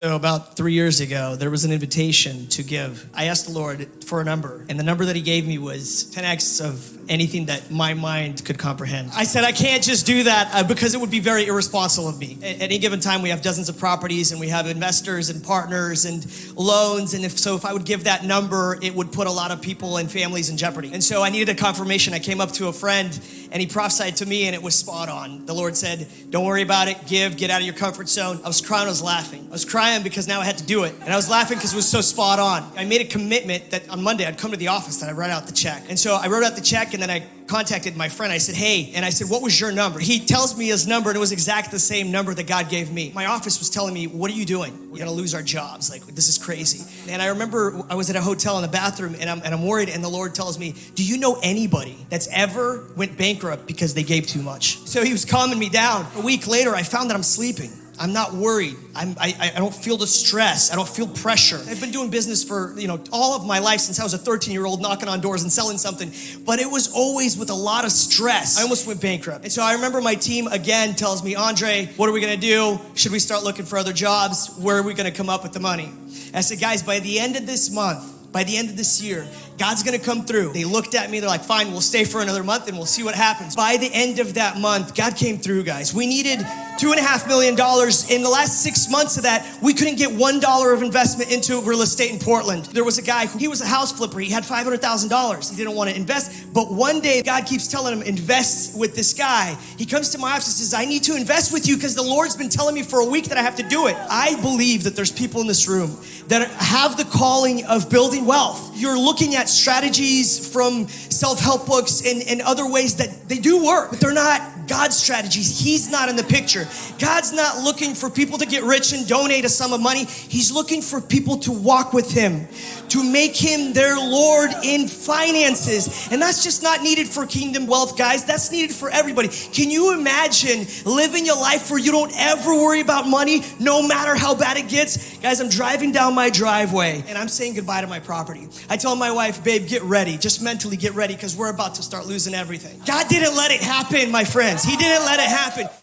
So about 3 years ago, there was an invitation to give. I asked the Lord for a number, and the number that he gave me was 10x of anything that my mind could comprehend. I said, I can't just do that because it would be very irresponsible of me. At any given time, we have dozens of properties, and we have investors and partners and loans, and if I would give that number, it would put a lot of people and families in jeopardy. And so I needed a confirmation. I came up to a friend, and he prophesied to me, and it was spot on. The Lord said, don't worry about it, get out of your comfort zone. I was crying, I was laughing. I was crying because now I had to do it. And I was laughing because it was so spot on. I made a commitment that on Monday I'd come to the office and I'd write out the check. And so I wrote out the check, and then I contacted my friend. I said, hey, and I said, what was your number? He tells me his number, and it was exactly the same number that God gave me. My office was telling me, what are you doing? We're gonna lose our jobs. Like, this is crazy. And I remember I was at a hotel in the bathroom, and I'm worried, and the Lord tells me, do you know anybody that's ever went bankrupt because they gave too much? So he was calming me down. A week later, I found that I'm sleeping. I'm not worried. I don't feel the stress. I don't feel pressure. I've been doing business for all of my life since I was a 13-year-old knocking on doors and selling something, but it was always with a lot of stress. I almost went bankrupt. And so I remember my team again tells me, Andre, what are we gonna do? Should we start looking for other jobs? Where are we gonna come up with the money? I said, guys, by the end of this month, by the end of this year, God's gonna come through. They looked at me, they're like, fine, we'll stay for another month and we'll see what happens. By the end of that month, God came through, guys. We needed $2.5 million. In the last 6 months of that, we couldn't get $1 of investment into real estate in Portland. There was a guy, he was a house flipper. He had $500,000. He didn't want to invest, but one day God keeps telling him, invest with this guy. He comes to my office and says, I need to invest with you because the Lord's been telling me for a week that I have to do it. I believe that there's people in this room that have the calling of building wealth. You're looking at strategies from self-help books and other ways that they do work, but they're not God's strategies. He's not in the picture. God's not looking for people to get rich and donate a sum of money. He's looking for people to walk with him, to make him their Lord in finances. And that's just not needed for kingdom wealth, guys. That's needed for everybody. Can you imagine living your life where you don't ever worry about money, no matter how bad it gets? Guys, I'm driving down my driveway and I'm saying goodbye to my property. I tell my wife, babe, get ready. Just mentally get ready because we're about to start losing everything. God didn't let it happen, my friends. He didn't let it happen.